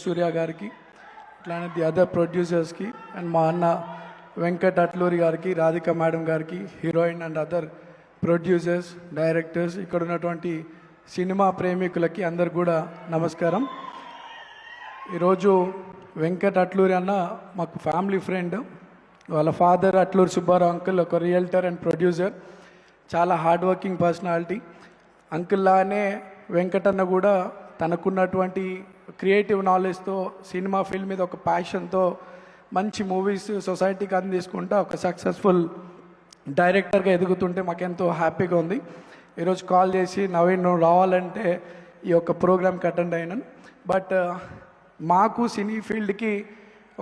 సూర్య గారికి, అట్లానే the other ప్రొడ్యూసర్స్కి and మా అన్న వెంకట్ అట్లూరి గారికి, రాధిక మేడం గారికి, heroine and other producers, directors, ఇక్కడ ఉన్నటువంటి సినిమా ప్రేమికులకి అందరు కూడా నమస్కారం. ఈరోజు వెంకట్ అట్లూరి అన్న మాకు ఫ్యామిలీ ఫ్రెండ్. వాళ్ళ ఫాదర్ అట్లూరి సుబ్బారావు అంకుల్ ఒక రియల్టర్ అండ్ ప్రొడ్యూసర్, చాలా హార్డ్ వర్కింగ్ పర్సనాలిటీ. అంకుల్లానే వెంకటన్న కూడా తనకున్నటువంటి క్రియేటివ్ నాలెడ్జ్తో, సినిమా ఫీల్డ్ మీద ఒక ప్యాషన్తో మంచి మూవీస్ సొసైటీకి అందించుకుంటూ ఒక సక్సెస్ఫుల్ డైరెక్టర్గా ఎదుగుతుంటే మాకెంతో హ్యాపీగా ఉంది. ఈరోజు కాల్ చేసి నవీన్ నువ్వు రావాలంటే ఈ యొక్క ప్రోగ్రామ్కి అటెండ్ అయినాను. బట్ మాకు సినీ ఫీల్డ్కి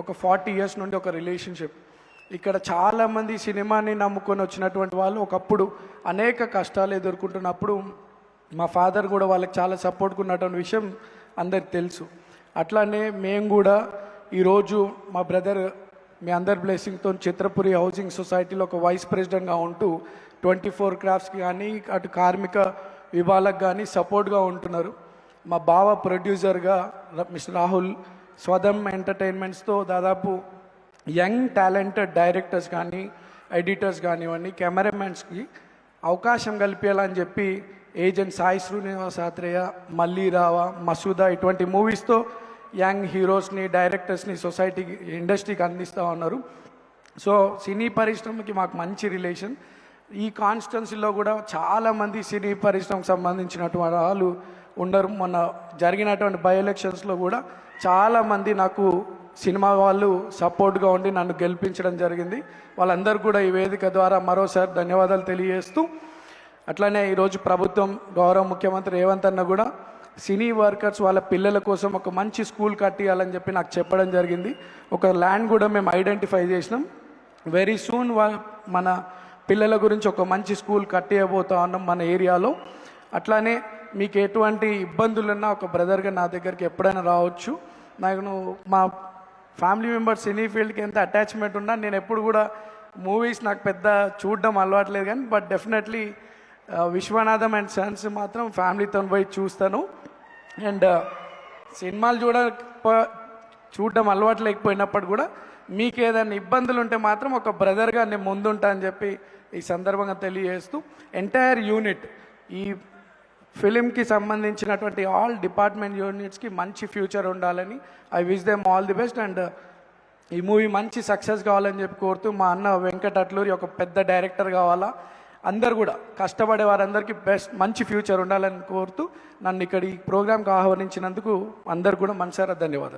ఒక 40 years నుండి ఒక రిలేషన్షిప్. ఇక్కడ చాలామంది సినిమాని నమ్ముకొని వచ్చినటువంటి వాళ్ళు ఒకప్పుడు అనేక కష్టాలు ఎదుర్కొంటున్నప్పుడు మా ఫాదర్ కూడా వాళ్ళకి చాలా సపోర్ట్గా ఉన్నటువంటి విషయం అందరికి తెలుసు. అట్లానే మేము కూడా ఈరోజు మా బ్రదర్ మీ అందరి బ్లెస్సింగ్తో చిత్రపురి హౌసింగ్ సొసైటీలో ఒక వైస్ ప్రెసిడెంట్గా ఉంటూ 24 క్రాఫ్ట్స్కి కానీ అటు కార్మిక విభాగాలకు కానీ సపోర్ట్గా ఉంటున్నారు. మా బావ ప్రొడ్యూసర్గా మిస్టర్ రాహుల్ స్వదం ఎంటర్టైన్మెంట్స్తో దాదాపు యంగ్ టాలెంటెడ్ డైరెక్టర్స్ కానీ, ఎడిటర్స్ కానివ్వండి, కెమెరామెన్స్కి అవకాశం కల్పించాలని చెప్పి ఏజెంట్ సాయి శ్రీనివాస్ ఆత్రేయ, మళ్ళీ రావా, మసూదా ఇటువంటి మూవీస్తో యంగ్ హీరోస్ని, డైరెక్టర్స్ని సొసైటీకి, ఇండస్ట్రీకి అందిస్తూ ఉన్నారు. సో సినీ పరిశ్రమకి మాకు మంచి రిలేషన్. ఈ కాన్స్టిట్యున్సీలో కూడా చాలామంది సినీ పరిశ్రమకు సంబంధించినటువంటి వాళ్ళు ఉండరు. మొన్న జరిగినటువంటి బై ఎలక్షన్స్లో కూడా చాలామంది నాకు సినిమా వాళ్ళు సపోర్ట్గా ఉండి నన్ను గెలిపించడం జరిగింది. వాళ్ళందరూ కూడా ఈ వేదిక ద్వారా మరోసారి ధన్యవాదాలు తెలియజేస్తూ, అట్లనే ఈరోజు ప్రభుత్వం, గౌరవ ముఖ్యమంత్రి రేవంత్ అన్న కూడా సినీ వర్కర్స్ వాళ్ళ పిల్లల కోసం ఒక మంచి స్కూల్ కట్టియాలని చెప్పి నాకు చెప్పడం జరిగింది. ఒక ల్యాండ్ కూడా మేము ఐడెంటిఫై చేసినాం. వెరీ సూన్ మన పిల్లల గురించి ఒక మంచి స్కూల్ కట్టియబోతా ఉన్నాం మన ఏరియాలో. అట్లానే మీకు ఎటువంటి ఇబ్బందులున్నా ఒక బ్రదర్గా నా దగ్గరికి ఎప్పుడైనా రావచ్చు. నాకు మా ఫ్యామిలీ మెంబర్స్ సినీ ఫీల్డ్కి ఎంత అటాచ్మెంట్ ఉన్నా నేను ఎప్పుడు కూడా మూవీస్ నాకు పెద్ద చూడడం అలవాట్లేదు, కానీ but definitely Viswanatham and sons మాత్రం ఫ్యామిలీతో పోయి చూస్తాను. అండ్ సినిమాలు చూడడం అలవాటు లేకపోయినప్పుడు కూడా మీకు ఏదైనా ఇబ్బందులు ఉంటే మాత్రం ఒక బ్రదర్గా నేను ముందుంటా అని చెప్పి ఈ సందర్భంగా తెలియజేస్తూ, ఎంటైర్ యూనిట్ ఈ ఫిలింకి సంబంధించినటువంటి ఆల్ డిపార్ట్మెంట్ యూనిట్స్కి మంచి ఫ్యూచర్ ఉండాలని I wish them all the best. And ఈ మూవీ మంచి సక్సెస్ కావాలని చెప్పి కోరుతూ, మా అన్న వెంకట్ అట్లూరి ఒక పెద్ద డైరెక్టర్ కావాలా, అందరు కూడా కష్టపడే వారందరికీ మంచి ఫ్యూచర్ ఉండాలని కోరుతూ నన్ను ఇక్కడ ఈ ప్రోగ్రామ్కి ఆహ్వానించినందుకు అందరు కూడా మనసారా ధన్యవాదాలు.